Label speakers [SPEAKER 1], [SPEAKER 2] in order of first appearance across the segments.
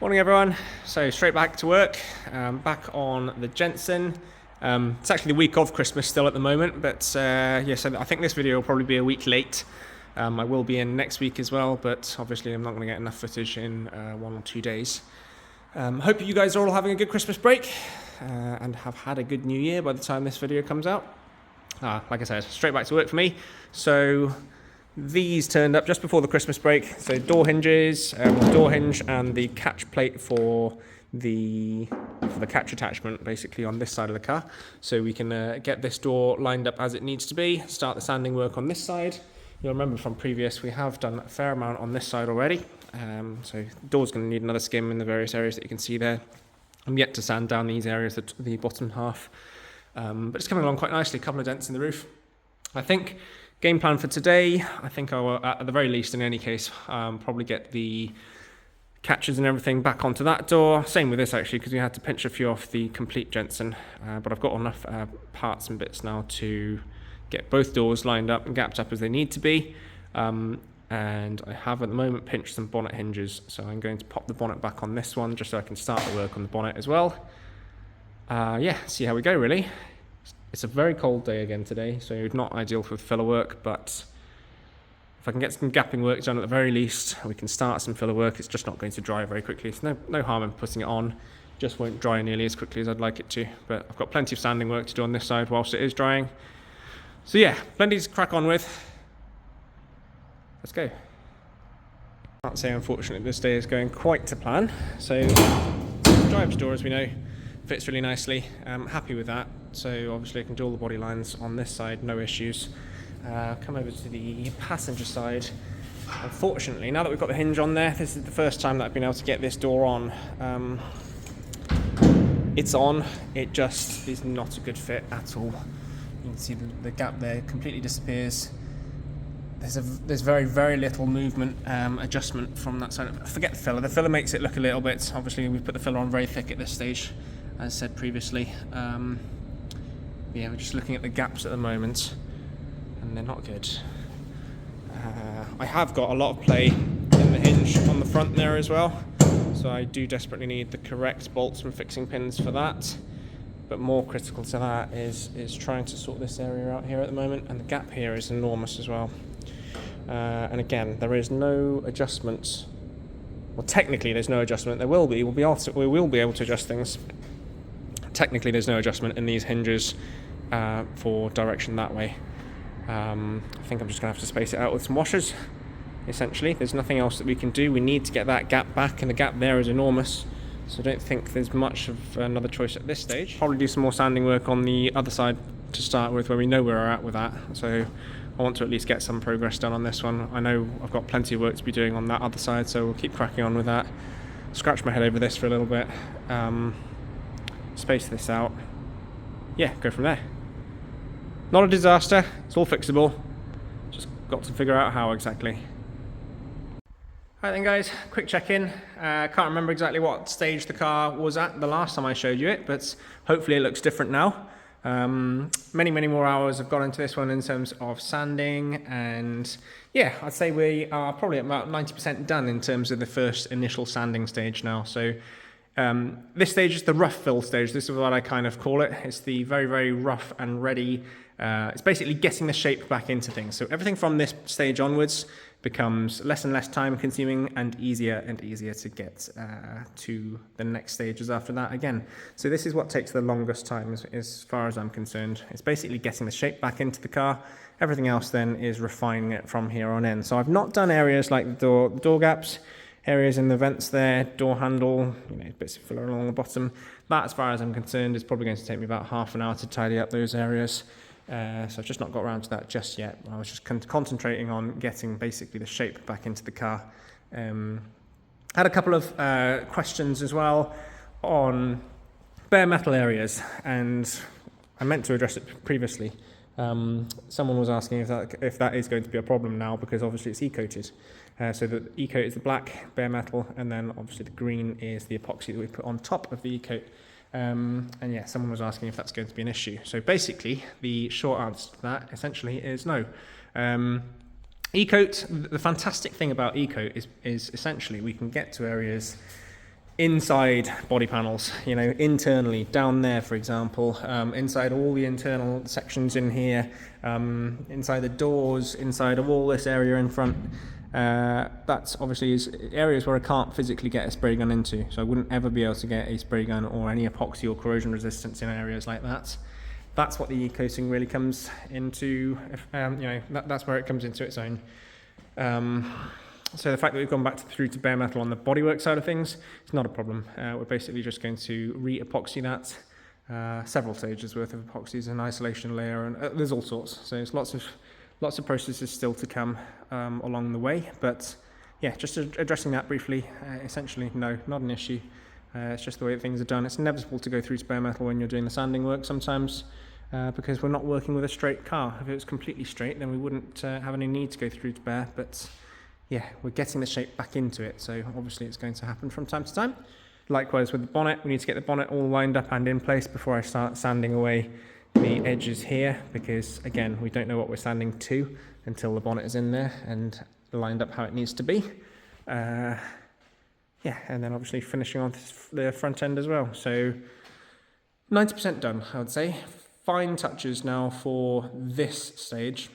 [SPEAKER 1] Morning everyone. So straight back to work, back on the Jensen. It's actually the week of Christmas still at the moment, but yeah, so I think this video will probably be a week late. I will be in next week as well, but obviously I'm not going to get enough footage in 1 or 2 days. Hope you guys are all having a good Christmas break and have had a good New Year by the time this video comes out. Like I said, straight back to work for me. So these turned up just before the Christmas break. So door hinges, door hinge and the catch plate for the catch attachment basically on this side of the car. So we can get this door lined up as it needs to be, start the sanding work on this side. You'll remember from previous, we have done a fair amount on this side already. So the door's going to need another skim in the various areas that you can see there. I'm yet to sand down these areas, the bottom half. But it's coming along quite nicely, a couple of dents in the roof. I think game plan for today, I think I will, at the very least in any case, probably get the catches and everything back onto that door. Same with this actually, because we had to pinch a few off the complete Jensen. But I've got enough parts and bits now to get both doors lined up and gapped up as they need to be. And I have at the moment pinched some bonnet hinges. So I'm going to pop the bonnet back on this one just so I can start the work on the bonnet as well. Yeah, see how we go really. It's a very cold day again today, so not ideal for filler work, but if I can get some gapping work done at the very least, we can start some filler work. It's just not going to dry very quickly. It's no harm in putting it on. Just won't dry nearly as quickly as I'd like it to, but I've got plenty of sanding work to do on this side whilst it is drying. So yeah, plenty to crack on with. Let's go. Can't say unfortunately this day is going quite to plan. So driver's door, as we know, fits really nicely. I'm happy with that. So obviously I can do all the body lines on this side, no issues. Come over to the passenger side. Unfortunately, now that we've got the hinge on there, this is the first time that I've been able to get this door on. It's on, it just is not a good fit at all. You can see the gap there completely disappears. There's very, very little movement, adjustment from that side. Forget the filler. The filler makes it look a little bit, obviously we put the filler on very thick at this stage, as said previously. Yeah, we're just looking at the gaps at the moment, and they're not good. I have got a lot of play in the hinge on the front there as well, so I do desperately need the correct bolts and fixing pins for that. But more critical to that is trying to sort this area out here at the moment, and the gap here is enormous as well. And again, there is no adjustments. Well, technically there's no adjustment. There will be. We will be able to adjust things. Technically there's no adjustment in these hinges for direction that way. I think I'm just going to have to space it out with some washers, essentially. There's nothing else that we can do. We need to get that gap back, and the gap there is enormous. So I don't think there's much of another choice at this stage. Probably do some more sanding work on the other side to start with, where we know where we're at with that. So I want to at least get some progress done on this one. I know I've got plenty of work to be doing on that other side, so we'll keep cracking on with that. Scratch my head over this for a little bit. Space this out. Yeah, go from there. Not a disaster, it's all fixable. Just got to figure out how exactly. Alright then guys, quick check-in. Can't remember exactly what stage the car was at the last time I showed you it, but hopefully it looks different now. Many more hours have gone into this one in terms of sanding, and yeah, I'd say we are probably about 90% done in terms of the first initial sanding stage now. So this stage is the rough fill stage. This is what I kind of call it. It's the very, very rough and ready. It's basically getting the shape back into things. So everything from this stage onwards becomes less and less time consuming and easier to get to the next stages after that again. So this is what takes the longest time as far as I'm concerned. It's basically getting the shape back into the car. Everything else then is refining it from here on in. So I've not done areas like the door gaps, areas in the vents there, door handle, bits of filler along the bottom. That, as far as I'm concerned, is probably going to take me about half an hour to tidy up those areas. So I've just not got around to that just yet. I was just concentrating on getting basically the shape back into the car. Had a couple of questions as well on bare metal areas, and I meant to address it previously. Someone was asking if that is going to be a problem now, because obviously it's e-coated. So the e-coat is the black bare metal, and then obviously the green is the epoxy that we put on top of the e-coat. And yeah, someone was asking if that's going to be an issue. So basically, the short answer to that essentially is no. E-coat, the fantastic thing about e-coat is essentially we can get to areas inside body panels, you know, internally, down there, for example, inside all the internal sections in here, inside the doors, inside of all this area in front. That's obviously is areas where I can't physically get a spray gun into, so I wouldn't ever be able to get a spray gun or any epoxy or corrosion resistance in areas like that. That's what the e-coating really comes into, you know, that's where it comes into its own. So the fact that we've gone back through to bare metal on the bodywork side of things, it's not a problem. We're basically just going to re-epoxy that, several stages worth of epoxies, an isolation layer, and there's all sorts. So it's lots of processes still to come along the way. But yeah, just addressing that briefly, essentially, no, not an issue. It's just the way things are done. It's inevitable to go through to bare metal when you're doing the sanding work sometimes, because we're not working with a straight car. If it was completely straight, then we wouldn't have any need to go through to bare. But yeah, we're getting the shape back into it, so obviously it's going to happen from time to time. Likewise with the bonnet, we need to get the bonnet all lined up and in place before I start sanding away the edges here, because again, we don't know what we're sanding to until the bonnet is in there and lined up how it needs to be. Yeah, and then obviously finishing on the front end as well. So 90% done, I would say. Fine touches now for this stage.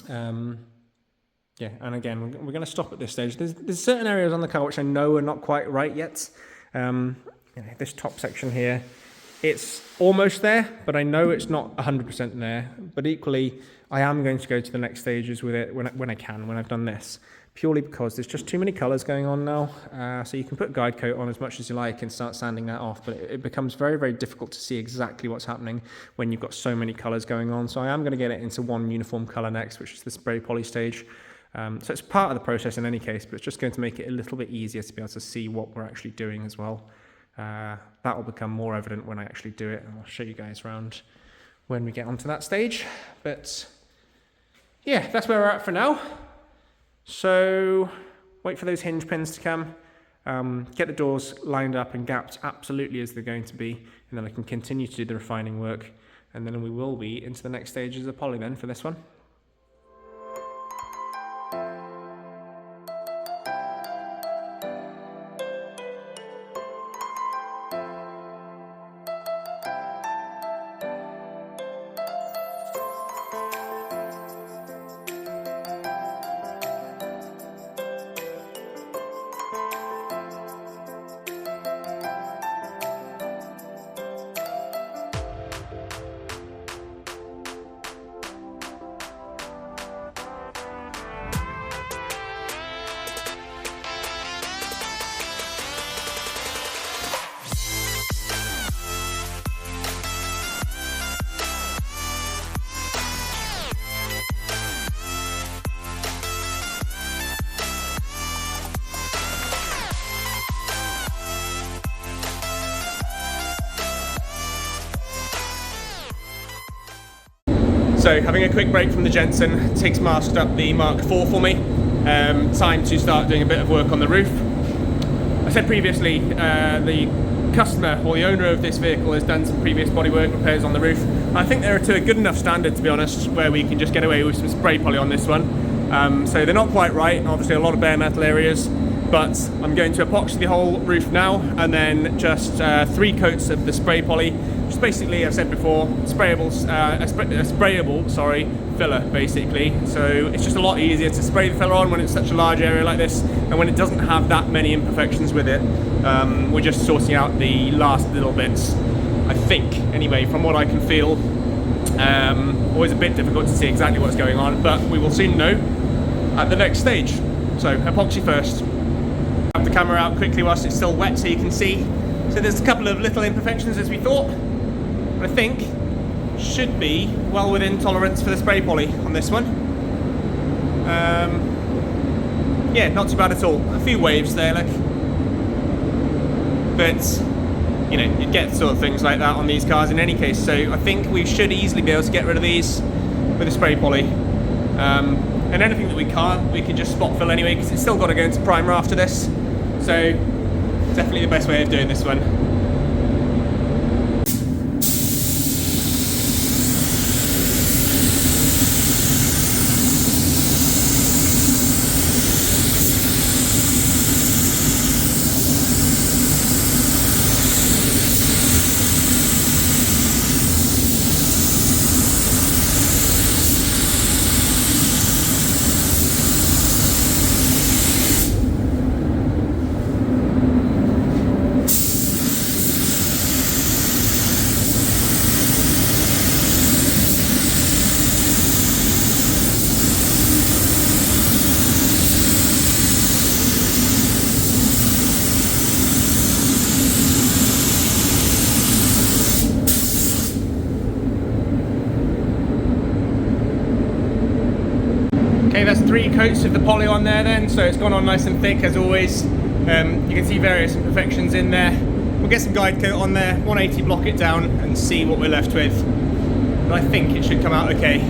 [SPEAKER 1] Yeah, and again, we're going to stop at this stage. There's certain areas on the car which I know are not quite right yet. You know, this top section here, it's almost there, but I know it's not 100% there. But equally, I am going to go to the next stages with it when I can, when I've done this. Purely because there's just too many colours going on now. So you can put guide coat on as much as you like and start sanding that off, but it becomes very, very difficult to see exactly what's happening when you've got so many colours going on. So I am going to get it into one uniform colour next, which is the spray poly stage. So it's part of the process in any case, but it's just going to make it a little bit easier to be able to see what we're actually doing as well. That will become more evident when I actually do it, and I'll show you guys around when we get onto that stage. But yeah, that's where we're at for now. So wait for those hinge pins to come, get the doors lined up and gapped absolutely as they're going to be, and then I can continue to do the refining work, and then we will be into the next stages of poly then for this one. So having a quick break from the Jensen, Tig's masked up the mk4 for me. Time to start doing a bit of work on the roof. I said previously, the customer or the owner of this vehicle has done some previous bodywork repairs on the roof. I think they're to a good enough standard, to be honest, where we can just get away with some spray poly on this one. So they're not quite right, obviously a lot of bare metal areas, but I'm going to epoxy the whole roof now, and then just 3 coats of the spray poly, which is basically, I've said before, sprayable filler basically. So it's just a lot easier to spray the filler on when it's such a large area like this, and when it doesn't have that many imperfections with it. We're just sorting out the last little bits, I think, anyway, from what I can feel. Always a bit difficult to see exactly what's going on, but we will soon know at the next stage. So epoxy first. Have the camera out quickly whilst it's still wet so you can see. So there's a couple of little imperfections as we thought, but I think should be well within tolerance for the spray poly on this one. Yeah, not too bad at all. A few waves there, like, but you know, you get sort of things like that on these cars in any case. So I think we should easily be able to get rid of these with a spray poly. And anything that we can't, we can just spot fill anyway, because it's still got to go into primer after this. So definitely the best way of doing this one. Okay, that's 3 coats of the poly on there then, so it's gone on nice and thick as always. You can see various imperfections in there. We'll get some guide coat on there, 180 block it down and see what we're left with. But I think it should come out okay.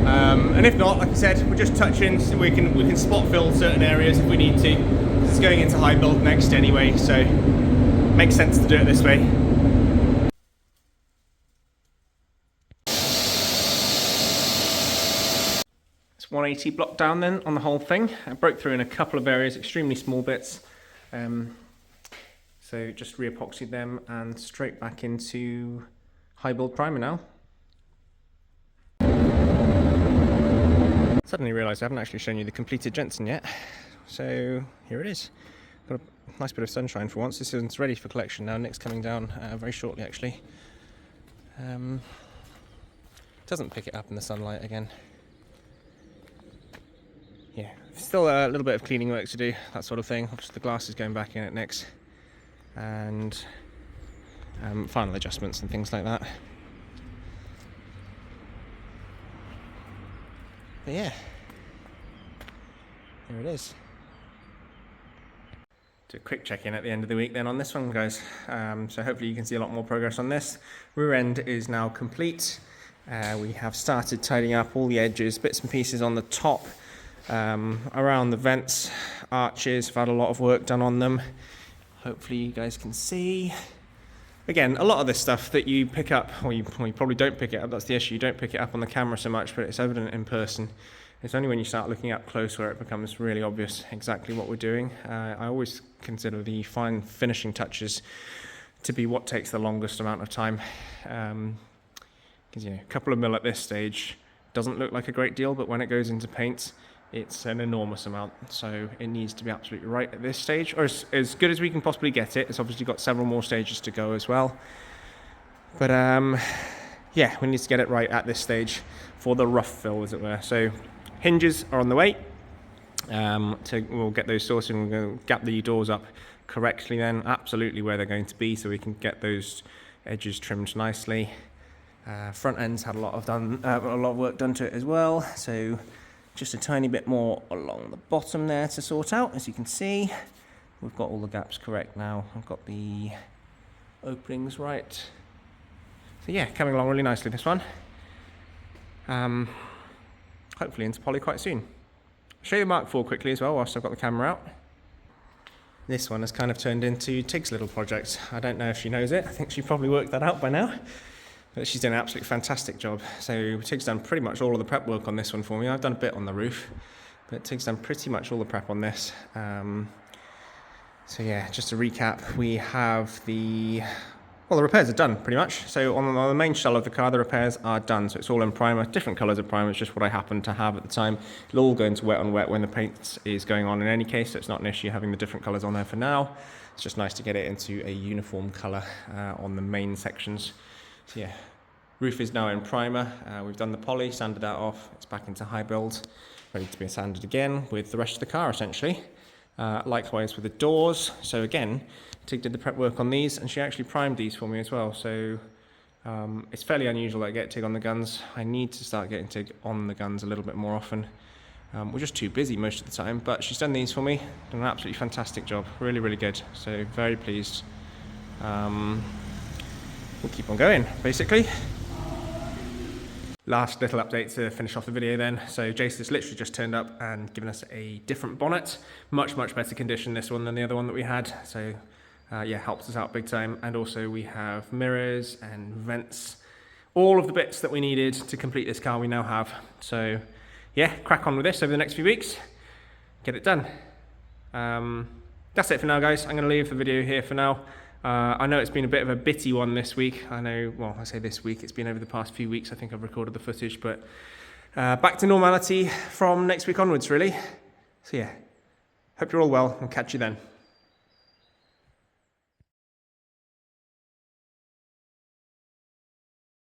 [SPEAKER 1] And if not, like I said, we're just touching so we can spot fill certain areas if we need to. It's going into high build next anyway, so makes sense to do it this way. It's 180 block down then on the whole thing. I broke through in a couple of areas, extremely small bits. So just re-epoxied them and straight back into high build primer now. Suddenly realised I haven't actually shown you the completed Jensen yet. So here it is. Got a nice bit of sunshine for once. This is ready for collection now. Nick's coming down very shortly actually. Doesn't pick it up in the sunlight again. Yeah, still a little bit of cleaning work to do, that sort of thing. Obviously the glass is going back in at next. And final adjustments and things like that. But yeah, there it is. Do a quick check-in at the end of the week then on this one, guys. So hopefully you can see a lot more progress on this. Rear end is now complete. We have started tidying up all the edges, bits and pieces on the top, around the vents, arches. I've had a lot of work done on them. Hopefully you guys can see. Again, a lot of this stuff that you pick up, or you probably don't pick it up, that's the issue, you don't pick it up on the camera so much, but it's evident in person. It's only when you start looking up close where it becomes really obvious exactly what we're doing. I always consider the fine finishing touches to be what takes the longest amount of time. Because a couple of mil at this stage doesn't look like a great deal, but when it goes into paint, it's an enormous amount, so it needs to be absolutely right at this stage, or as good as we can possibly get it. It's obviously got several more stages to go as well, but yeah, we need to get it right at this stage for the rough fill, as it were. So hinges are on the way. We'll get those sorted and we're going to gap the doors up correctly then, absolutely where they're going to be, so we can get those edges trimmed nicely. Front end's had a lot of work done to it as well, so just a tiny bit more along the bottom there to sort out. As you can see, we've got all the gaps correct now. I've got the openings right. So yeah, coming along really nicely, this one. Hopefully into poly quite soon. I'll show you the mk4 quickly as well whilst I've got the camera out. This one has kind of turned into Tig's little project. I don't know if she knows it. I think she probably worked that out by now. But she's done an absolutely fantastic job. So Tig's done pretty much all of the prep work on this one for me. I've done a bit on the roof, but Tig's done pretty much all the prep on this. So yeah, just to recap, we have the repairs are done pretty much. So on the main shell of the car, the repairs are done. So it's all in primer, different colours of primer. It's just what I happen to have at the time. It'll all go into wet on wet when the paint is going on in any case, so it's not an issue having the different colours on there for now. It's just nice to get it into a uniform colour on the main sections. So yeah, roof is now in primer. We've done the poly, sanded that off. It's back into high build, ready to be sanded again with the rest of the car essentially. Likewise with the doors. So again, Tig did the prep work on these and she actually primed these for me as well. So it's fairly unusual that I get Tig on the guns. I need to start getting Tig on the guns a little bit more often. We're just too busy most of the time, but she's done these for me. Done an absolutely fantastic job. Really, really good. So very pleased. We'll keep on going, basically. Last little update to finish off the video then. So Jason has literally just turned up and given us a different bonnet. Much, much better condition, this one, than the other one that we had. So yeah, helps us out big time. And also we have mirrors and vents. All of the bits that we needed to complete this car we now have. So yeah, crack on with this over the next few weeks. Get it done. That's it for now, guys. I'm going to leave the video here for now. I know it's been a bit of a bitty one this week. I know, well, I say this week, it's been over the past few weeks. I think I've recorded the footage, but back to normality from next week onwards, really. So yeah, hope you're all well and catch you then.